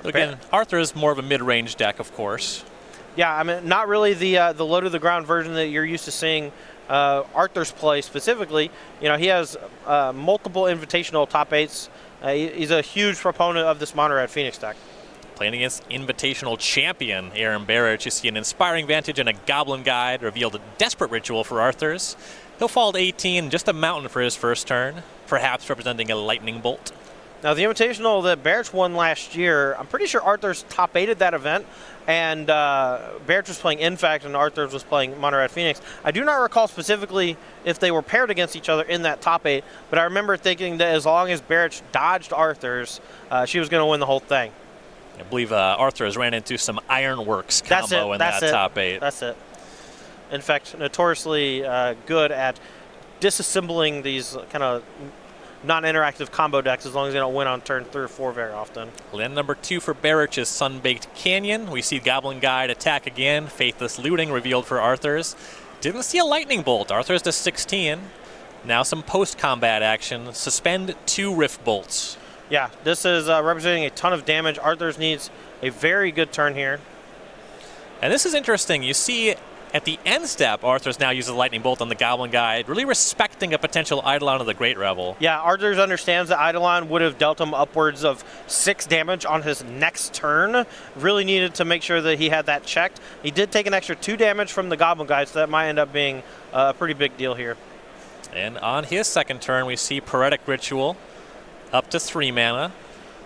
Again, Arthur is more of a mid-range deck, of course. Yeah, I mean, not really the low to the ground version that you're used to seeing Arthur's play specifically. You know, he has multiple invitational top 8s. He's a huge proponent of this mono red Phoenix deck. Playing against invitational champion Aaron Barich, you see an inspiring vantage and a goblin guide revealed a desperate ritual for Arthur's. He'll fall to 18, just a mountain for his first turn, perhaps representing a lightning bolt. Now, the invitational that Barich won last year, I'm pretty sure Arthur's top 8'd that event, and Barich was playing Infect and Arthur's was playing Mono Red Phoenix. I do not recall specifically if they were paired against each other in that top 8, but I remember thinking that as long as Barich dodged Arthur's, she was going to win the whole thing. I believe Arthur has ran into some Ironworks combo in that top 8. That's it. In fact, notoriously good at disassembling these kind of non-interactive combo decks as long as they don't win on turn 3 or 4 very often. Land number 2 for Barich is Sunbaked Canyon. We see Goblin Guide attack again. Faithless Looting revealed for Arthur's. Didn't see a lightning bolt. Arthur's to 16. Now some post-combat action. Suspend 2 Rift Bolts. Yeah, this is representing a ton of damage. Arthur's needs a very good turn here. And this is interesting. You see at the end step, Arthur's now uses Lightning Bolt on the Goblin Guide, really respecting a potential Eidolon of the Great Revel. Yeah, Arthur's understands that Eidolon would have dealt him upwards of 6 damage on his next turn. Really needed to make sure that he had that checked. He did take an extra 2 damage from the Goblin Guide, so that might end up being a pretty big deal here. And on his second turn, we see Poetic Ritual up to 3 mana.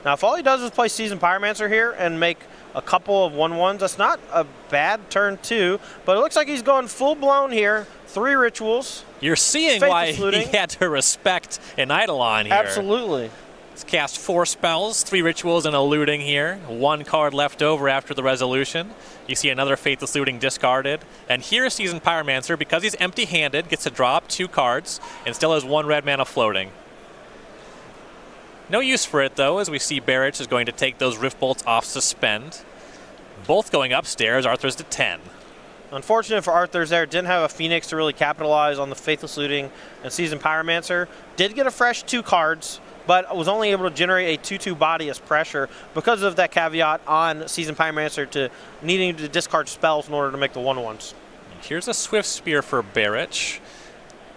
Now, if all he does is play Seasoned Pyromancer here and make a couple of 1/1s, that's not a bad turn 2, but it looks like he's going full-blown here. 3 rituals. You're seeing why he had to respect an Eidolon here. Absolutely. He's cast 4 spells, 3 rituals, and a looting here. 1 card left over after the resolution. You see another Faithless Looting discarded. And here's Seasoned Pyromancer, because he's empty-handed, gets to draw up 2 cards and still has 1 red mana floating. No use for it, though, as we see Barich is going to take those Rift Bolts off Suspend. Both going upstairs. Arthur's to 10. Unfortunate for Arthur's there. Didn't have a Phoenix to really capitalize on the Faithless Looting and Seasoned Pyromancer. Did get a fresh 2 cards, but was only able to generate a 2/2 body as pressure because of that caveat on Seasoned Pyromancer to needing to discard spells in order to make the 1/1s. Here's a Swift Spear for Barich.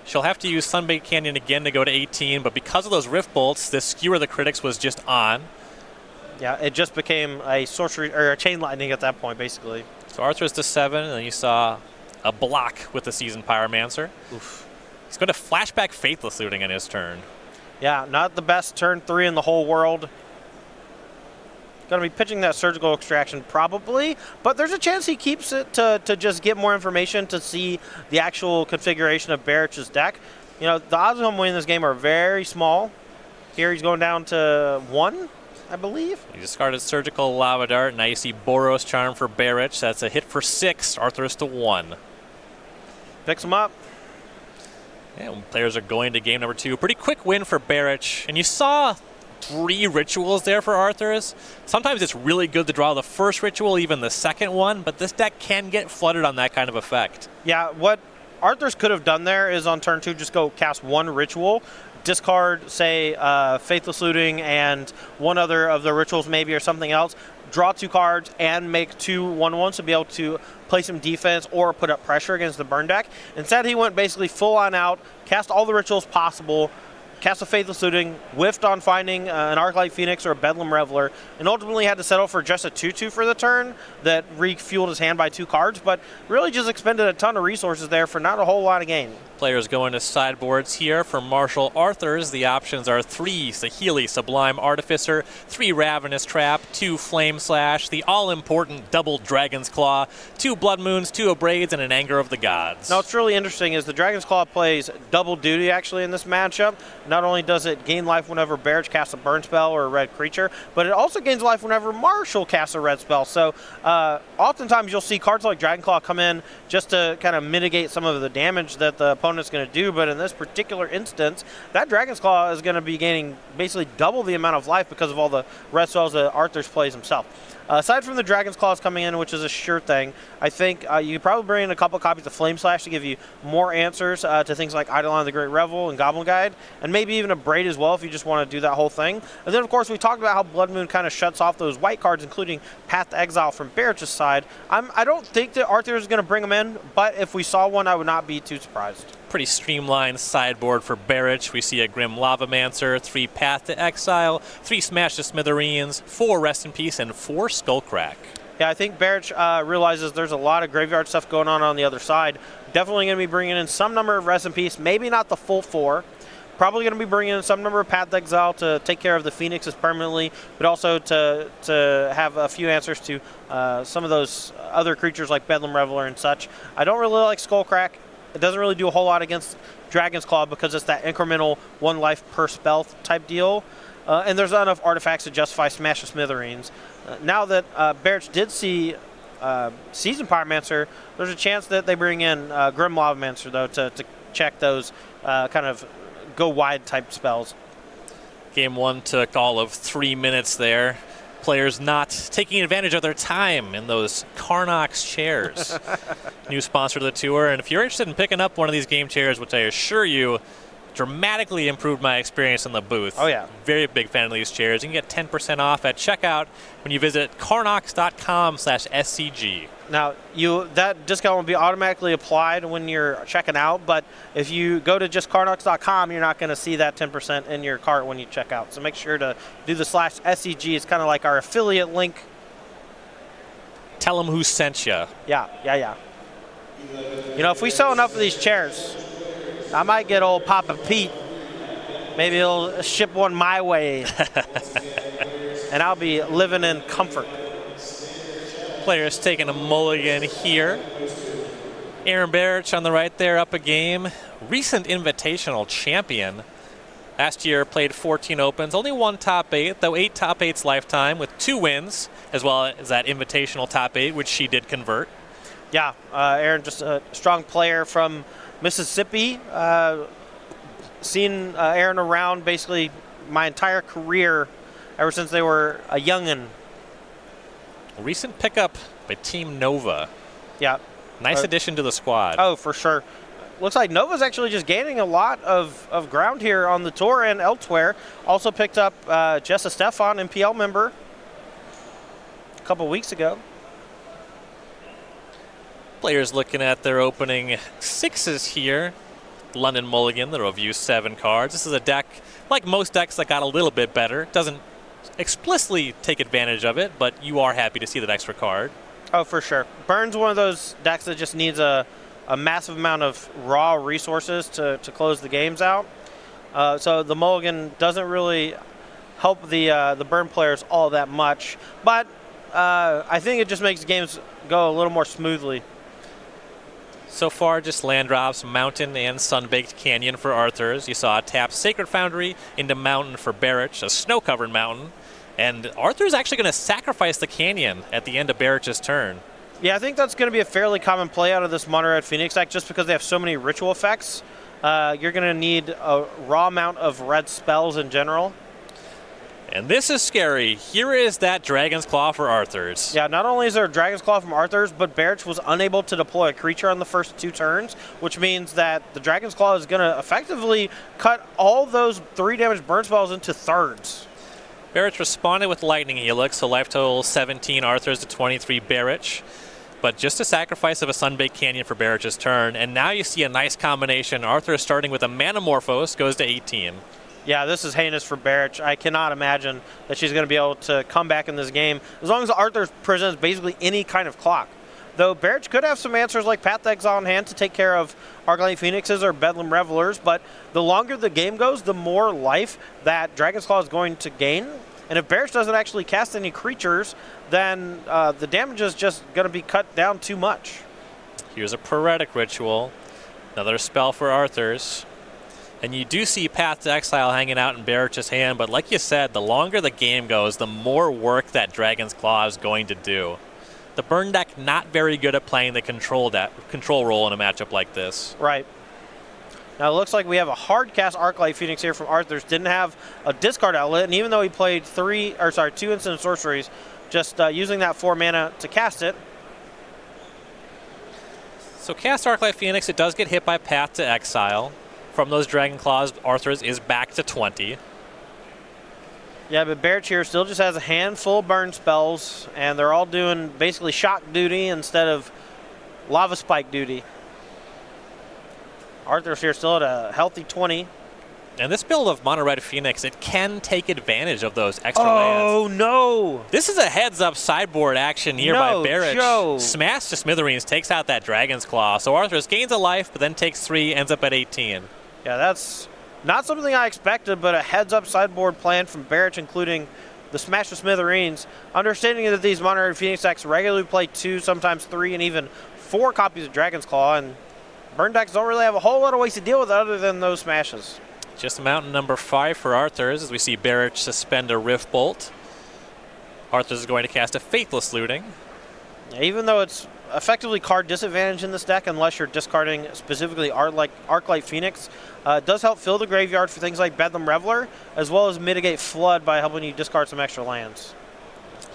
She'll have to use Sunbaked Canyon again to go to 18, but because of those Rift Bolts, this Skewer the Critics was just on. Yeah, it just became a sorcery or a Chain Lightning at that point, basically. So Arthur's to 7, and then you saw a block with the Seasoned Pyromancer. Oof. He's going to flashback Faithless Looting on his turn. Yeah, not the best turn 3 in the whole world. Going to be pitching that Surgical Extraction probably, but there's a chance he keeps it to just get more information to see the actual configuration of Barich's deck. You know, the odds of him winning this game are very small. Here he's going down to 1, I believe. He discarded Surgical Lava Dart. Now you see Boros Charm for Barich. That's a hit for 6. Arthur's to 1. Picks him up. Yeah, players are going to game number 2. Pretty quick win for Barich, and you saw 3 rituals there for Arthur's. Sometimes it's really good to draw the first ritual, even the second one, but this deck can get flooded on that kind of effect. Yeah, what Arthur's could have done there is on turn 2 just go cast 1 ritual, discard, say, Faithless Looting and 1 other of the rituals maybe or something else, draw 2 cards and make 2 1/1s to be able to play some defense or put up pressure against the burn deck. Instead, he went basically full on out, cast all the rituals possible, cast a Faithless Looting, whiffed on finding an Arclight Phoenix or a Bedlam Reveler, and ultimately had to settle for just a 2/2 for the turn that refueled his hand by 2 cards, but really just expended a ton of resources there for not a whole lot of gain. Players going to sideboards here for Marshall Arthur's. The options are 3 Saheeli Sublime Artificer, 3 Ravenous Trap, 2 Flame Slash, the all-important double Dragon's Claw, 2 Blood Moons, 2 Abrades, and an Anger of the Gods. Now what's really interesting is the Dragon's Claw plays double duty actually in this matchup. Not only does it gain life whenever Barich casts a burn spell or a red creature, but it also gains life whenever Marshall casts a red spell. So oftentimes you'll see cards like Dragon Claw come in just to kind of mitigate some of the damage that the opponent's going to do, but in this particular instance, that Dragon's Claw is going to be gaining basically double the amount of life because of all the red spells that Arthur's plays himself. Aside from the Dragon's Claws coming in, which is a sure thing, I think you could probably bring in a couple copies of Flame Slash to give you more answers to things like Eidolon the Great Revel and Goblin Guide, and maybe even a Braid as well if you just want to do that whole thing. And then, of course, we talked about how Blood Moon kind of shuts off those white cards, including Path to Exile from Barich's side. I don't think that Arthur is going to bring them in, but if we saw one, I would not be too surprised. Pretty streamlined sideboard for Barich. We see a Grim Lavamancer, 3 Path to Exile, 3 Smash to Smithereens, 4 Rest in Peace, and 4 Skullcrack. Yeah, I think Barich realizes there's a lot of graveyard stuff going on the other side. Definitely going to be bringing in some number of Rest in Peace, maybe not the full 4. Probably going to be bringing in some number of Path to Exile to take care of the Phoenixes permanently, but also to have a few answers to some of those other creatures like Bedlam Reveler and such. I don't really like Skullcrack. It doesn't really do a whole lot against Dragon's Claw because it's that incremental 1 life per spell type deal. And there's not enough artifacts to justify Smash of Smithereens. Now that Barich did see Season Pyromancer, there's a chance that they bring in Grim Lavamancer, though, to check those kind of go wide type spells. Game 1 took all of 3 minutes there. Players not taking advantage of their time in those Carnox chairs. New sponsor to the tour, and if you're interested in picking up one of these game chairs, which I assure you dramatically improved my experience in the booth. Oh yeah. Very big fan of these chairs. You can get 10% off at checkout when you visit carnox.com/SCG. Now, that discount will be automatically applied when you're checking out, but if you go to just carnox.com, you're not going to see that 10% in your cart when you check out. So make sure to do the /SCG. It's kind of like our affiliate link. Tell them who sent you. Yeah. You know, if we sell enough of these chairs, I might get old Papa Pete. Maybe he'll ship one my way. And I'll be living in comfort. Players taking a mulligan here. Aaron Barich on the right there, up a game. Recent invitational champion. Last year played 14 opens, only 1 top 8, though 8 top 8s lifetime with 2 wins, as well as that invitational top 8, which she did convert. Yeah, Aaron, just a strong player from Mississippi. Seen Aaron around basically my entire career, ever since they were a youngin'. A recent pickup by Team Nova. Yeah. Nice addition to the squad. Oh, for sure. Looks like Nova's actually just gaining a lot of ground here on the tour and elsewhere. Also picked up Jessa Stefan, MPL member, a couple weeks ago. Players looking at their opening 6s here. London Mulligan, the review 7 cards. This is a deck, like most decks, that got a little bit better. Doesn't explicitly take advantage of it, but you are happy to see that extra card. Oh, for sure. Burn's one of those decks that just needs a massive amount of raw resources to close the games out. So the Mulligan doesn't really help the Burn players all that much, but I think it just makes games go a little more smoothly. So far, just land drops, Mountain and Sunbaked Canyon for Arthur's. You saw a tap Sacred Foundry into Mountain for Barich, a snow-covered mountain. And Arthur's actually going to sacrifice the Canyon at the end of Barich's turn. Yeah, I think that's going to be a fairly common play out of this Mono Red Phoenix deck, just because they have so many ritual effects. You're going to need a raw amount of red spells in general. And this is scary. Here is that Dragon's Claw for Arthur's. Yeah, not only is there a Dragon's Claw from Arthur's, but Barich was unable to deploy a creature on the first 2 turns, which means that the Dragon's Claw is going to effectively cut all those 3 damage burn spells into thirds. Barich responded with Lightning Helix, so life total 17 Arthur's to 23 Barich. But just a sacrifice of a Sunbaked Canyon for Barich's turn, and now you see a nice combination. Arthur starting with a Manamorphose, goes to 18. Yeah, this is heinous for Barich. I cannot imagine that she's going to be able to come back in this game as long as Arthur presents basically any kind of clock. Though Barich could have some answers like Path to Exile in hand to take care of Arclight Phoenixes or Bedlam Revelers, but the longer the game goes, the more life that Dragon's Claw is going to gain. And if Barich doesn't actually cast any creatures, then the damage is just going to be cut down too much. Here's a Poetic Ritual, another spell for Arthur's. And you do see Path to Exile hanging out in Barich's hand, but like you said, the longer the game goes, the more work that Dragon's Claw is going to do. The burn deck not very good at playing the control role in a matchup like this. Right. Now it looks like we have a hard cast Arclight Phoenix here from Arthur's. Didn't have a discard outlet, and even though he played 2 instant sorceries, just using that 4 mana to cast it. So cast Arclight Phoenix, it does get hit by Path to Exile. From those Dragon Claws, Arthur's is back to 20. Yeah, but Barich here still just has a handful of burn spells, and they're all doing basically shock duty instead of lava spike duty. Arthur's here still at a healthy 20. And this build of Mono Red Phoenix, it can take advantage of those extra Oh, lands. no! This is a heads-up sideboard action here by Barich. Joe. Smash to Smithereens, takes out that Dragon's Claw. So Arthur's gains a life, but then takes 3, ends up at 18. Yeah, that's not something I expected, but a heads-up sideboard plan from Barich, including the Smash to Smithereens. Understanding that these Mono Red Phoenix decks regularly play 2, sometimes 3, and even 4 copies of Dragon's Claw, and burn decks don't really have a whole lot of ways to deal with it other than those smashes. Just mountain number 5 for Arthur's as we see Barich suspend a Rift Bolt. Arthur's is going to cast a Faithless Looting. Yeah, even though it's effectively card disadvantage in this deck unless you're discarding specifically Arclight Phoenix, it does help fill the graveyard for things like Bedlam Reveler, as well as mitigate Flood by helping you discard some extra lands.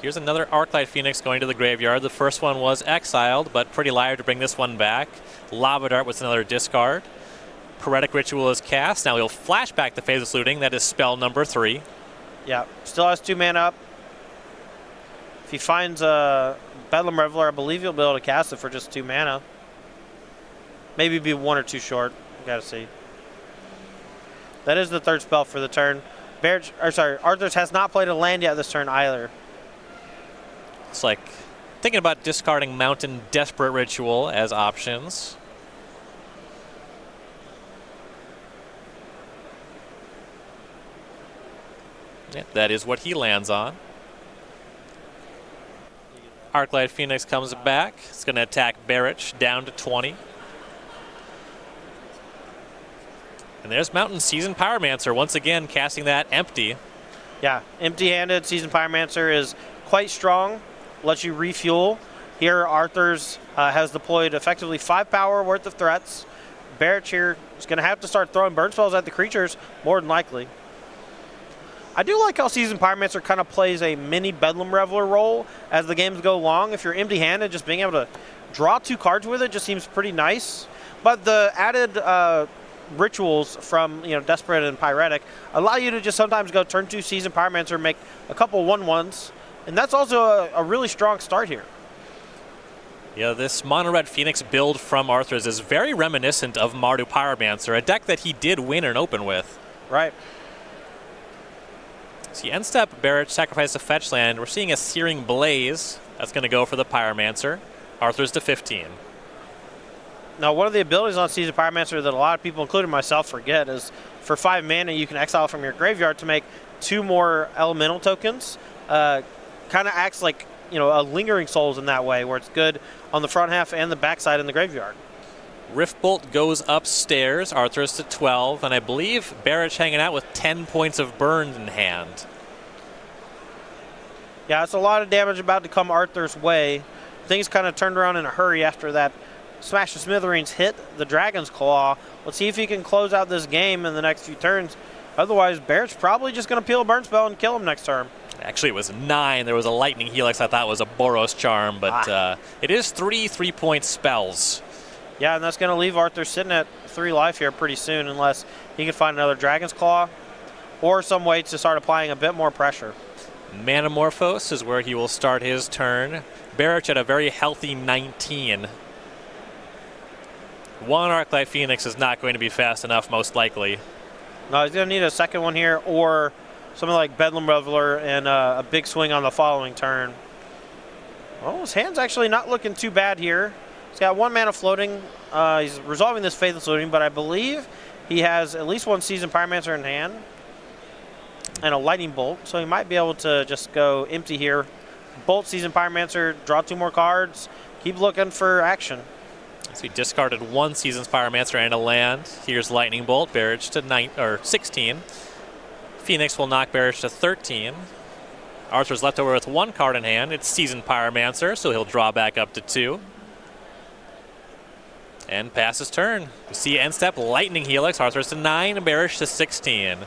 Here's another Arclight Phoenix going to the graveyard. The first one was exiled, but pretty live to bring this one back. Lava Dart was another discard. Poetic Ritual is cast. Now he'll flash back the Faithless Looting. That is spell number 3. Yeah, still has 2 mana up. If he finds a Bedlam Reveler, I believe he'll be able to cast it for just 2 mana. Maybe be 1 or 2 short. Gotta see. That is the 3rd spell for the turn. Arthur's has not played a land yet this turn either. It's like thinking about discarding Mountain Desperate Ritual as options. Yeah, that is what he lands on. Arclight Phoenix comes back. It's going to attack Barich down to 20. And there's Mountain Seasoned Pyromancer once again casting that empty. Yeah, empty-handed Seasoned Pyromancer is quite strong. Lets you refuel. Here, Arthur's has deployed effectively 5 power worth of threats. Barich here is going to have to start throwing burn spells at the creatures, more than likely. I do like how Seasoned Pyromancer kind of plays a mini Bedlam Reveler role as the games go along. If you're empty-handed, just being able to draw 2 cards with it just seems pretty nice. But the added rituals from Desperate and Pyretic allow you to just sometimes go turn 2 Seasoned Pyromancer, make a couple 1/1s, and that's also a really strong start here. Yeah, this Mono Red Phoenix build from Arthur's is very reminiscent of Mardu Pyromancer, a deck that he did win an open with. Right. See, end step, Barich sacrificed a fetch land. We're seeing a Searing Blaze. That's going to go for the Pyromancer. Arthur's to 15. Now, one of the abilities on Seasoned Pyromancer that a lot of people, including myself, forget is for 5 mana, you can exile from your graveyard to make 2 more elemental tokens. Kind of acts like a Lingering Souls in that way, where it's good on the front half and the backside in the graveyard. Rift Bolt goes upstairs. Arthur's to 12, and I believe Barich hanging out with 10 points of burn in hand. Yeah, it's a lot of damage about to come Arthur's way. Things kind of turned around in a hurry after that Smash to Smithereens hit the Dragon's Claw. Let's see if he can close out this game in the next few turns. Otherwise, Barich's probably just going to peel a burn spell and kill him next turn. Actually, it was 9. There was a Lightning Helix I thought was a Boros Charm, but it is 3 3-point spells. Yeah, and that's going to leave Arthur sitting at 3 life here pretty soon unless he can find another Dragon's Claw or some way to start applying a bit more pressure. Manamorphose is where he will start his turn. Barich at a very healthy 19. One Arclight Phoenix is not going to be fast enough, most likely. No, he's going to need a second one here or something like Bedlam Reveler and a big swing on the following turn. Well, his hand's actually not looking too bad here. He's got 1 mana floating. He's resolving this Faithless Looting, but I believe he has at least 1 Seasoned Pyromancer in hand and a Lightning Bolt, so he might be able to just go empty here. Bolt Seasoned Pyromancer, draw 2 more cards, keep looking for action. So he discarded 1 Seasoned Pyromancer and a land. Here's Lightning Bolt, Barich to 16. Phoenix will knock Barich to 13. Arthur's left over with 1 card in hand. It's Seasoned Pyromancer, so he'll draw back up to 2. And pass his turn. We see end step Lightning Helix. Arthur's to 9, Barich to 16.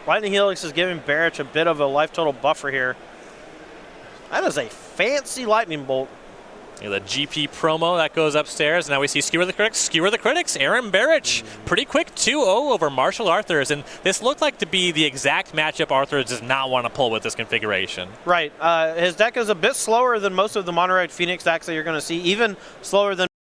Lightning Helix is giving Barich a bit of a life total buffer here. That is a fancy lightning bolt. The GP promo that goes upstairs. Now we see Skewer the Critics. Skewer the Critics, Aaron Barich. Pretty quick 2-0 over Marshall Arthurs. And this looked like to be the exact matchup Arthurs does not want to pull with this configuration. Right. His deck is a bit slower than most of the Monterey Phoenix decks that you're going to see, even slower than